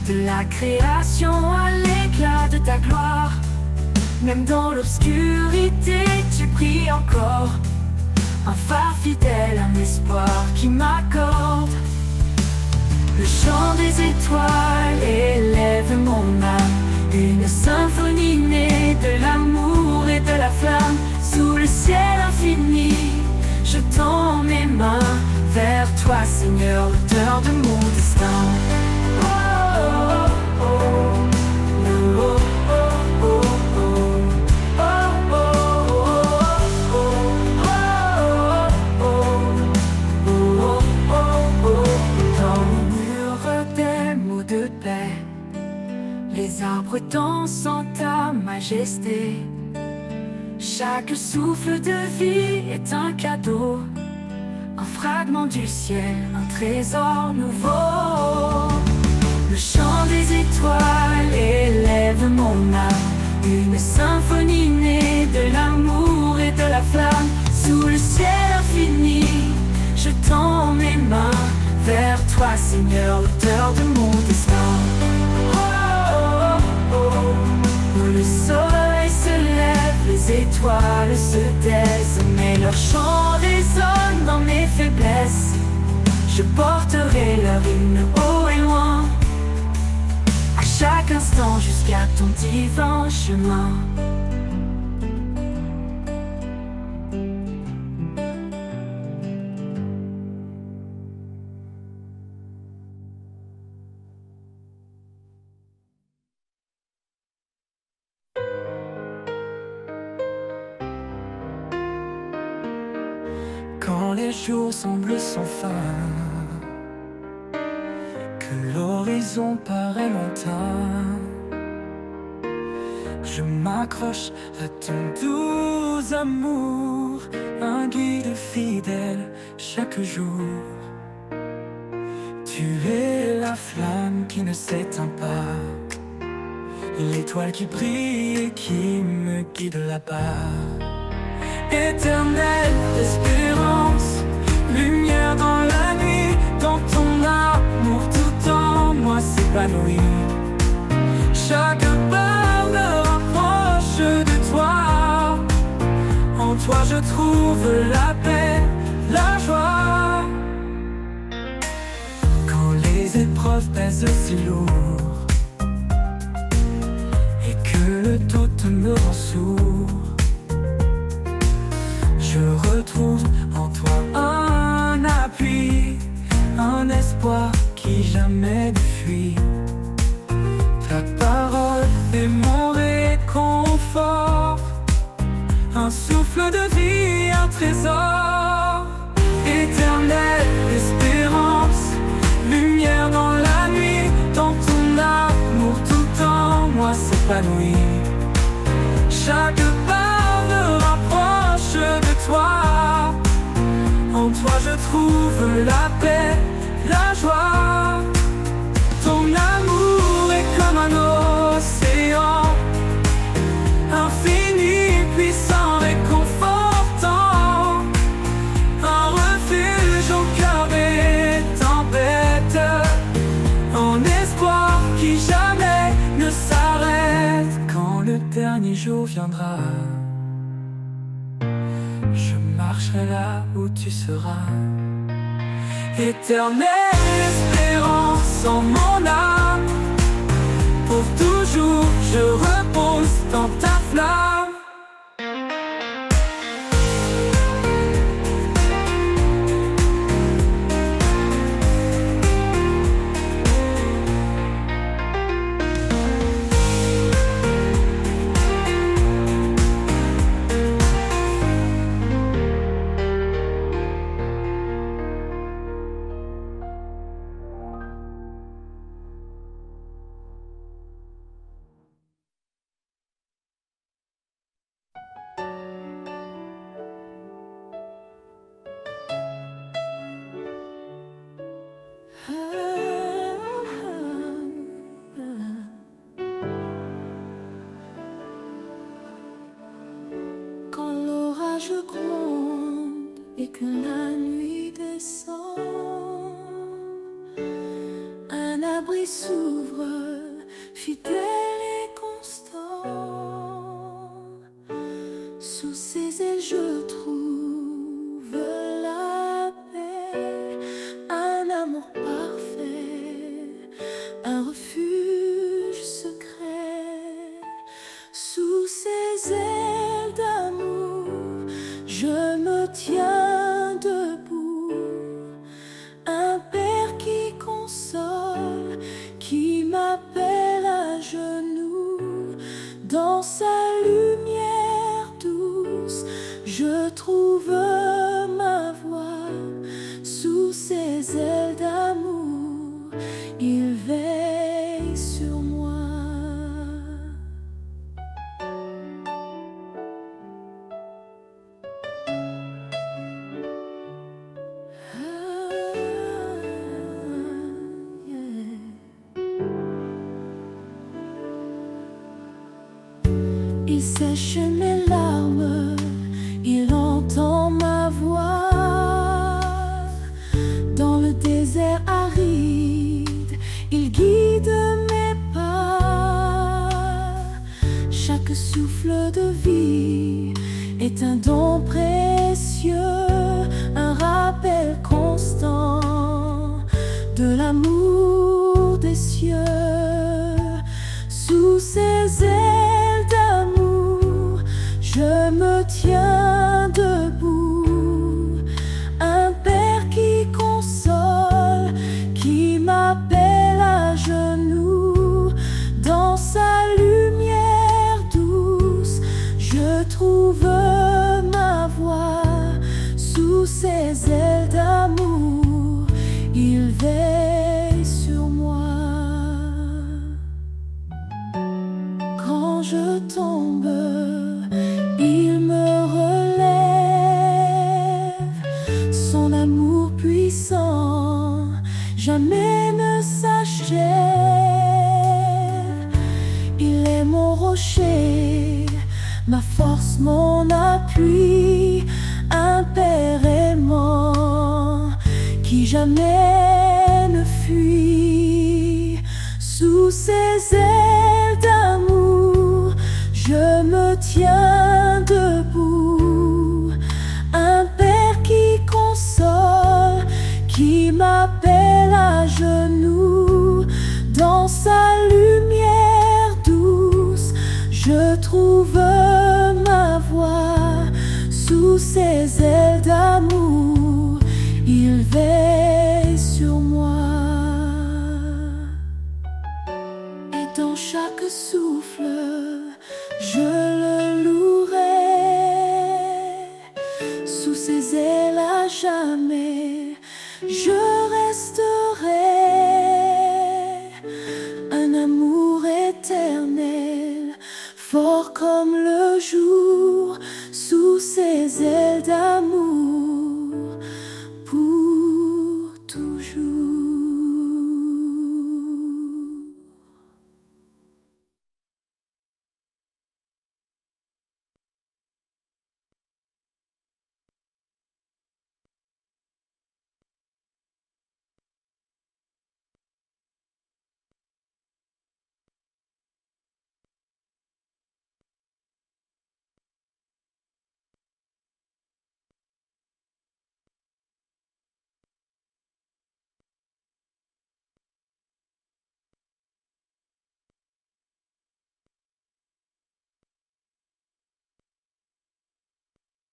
de la création à l'éclat de ta gloire. Même dans l'obscurité, tu brilles encore, un phare fidèle, un espoir qui m'accorde. Le chant des étoiles élève mon âme, une symphonie née de l'amour et de la flamme. Sous le ciel infini, je tends mes mains vers toi, Seigneur, l'auteur de mon destin. Oh, oh, oh, oh. Oh, oh, oh, oh. Oh, oh, oh, oh. Dans le mur des mots de paix, les arbres dansent en ta majesté. Chaque souffle de vie est un cadeau, un fragment du ciel, un trésor nouveau. Le chant des étoiles élève mon âme, une symphonie née de l'amour et de la flamme. Sous le ciel infini, je tends mes mains vers toi, Seigneur, l'auteur de mon destin. Oh, oh, oh, oh. Le soleil se lève, les étoiles se taisent, mais leur chant résonne dans mes faiblesses. Je porterai leur hymne haut et loin, à chaque instant jusqu'à ton divin chemin. Quand les jours semblent sans fin, que l'horizon paraît lointain, je m'accroche à ton doux amour, un guide fidèle chaque jour. Tu es la flamme qui ne s'éteint pas, l'étoile qui brille et qui me guide là-bas. Éternelle espérance, lumière dans la nuit, dans ton amour tout en moi s'épanouit. Chaque pas me rapproche de toi, en toi je trouve la paix, la joie. Quand les épreuves pèsent si lourd et que le doute me rend sourd, je retrouve en toi un appui, un espoir qui jamais ne fuit. Ta parole est mon réconfort, un souffle de vie, un trésor. Éternelle espérance, lumière dans la nuit, dans ton amour tout en moi s'épanouit. Chaque pas me rapproche de toi, en toi je trouve la paix, la joie. Ton amour est comme un océan, infini, puissant, réconfortant, un refuge au cœur des tempêtes, un espoir qui jamais ne s'arrête. Quand le dernier jour viendra, je marcherai là où tu seras. Éternelle espérance en mon âme, pour toujours je repose dans ta flamme. l'orage gronde et que la nuit descend, un abri s'ouvre, fidèle et constant. Sous ses ailes je trouve la paix, un amour parfait, un refuge secret. Sous ses ailes d'amour, je me tiens debout, un père qui console, qui m'appelle à genoux. Dans sa lumière douce, je trouve ma voie. Sous ses ailes d'amour, il veille sur moi. Il sèche mes larmes, il entend ma voix. Dans le désert aride, il guide mes pas. Chaque souffle de vie est un don précieux, un rappel constant de l'amour des cieux. Sous ses ailes d'amour, je me tiens debout, un père qui console, qui m'appelle à genoux. Dans sa lumière douce, je trouve ma voie. Sous ses ailes d'amour, il veille sur moi. Quand je tombe, il me relève. Son amour puissant jamais ne s'achève. Il est mon rocher, ma force, mon appui, un père aimant qui jamais ne fuit. Sous ses ailes d'amour, je me tiens debout, un père qui console, qui m'appelle à genoux. Dans sa lumière douce, je trouve ma voie. Sous ses ailes d'amour, il veille sur moi. Et dans chaque souffle, je le louerai. Sous ses ailes à jamais, je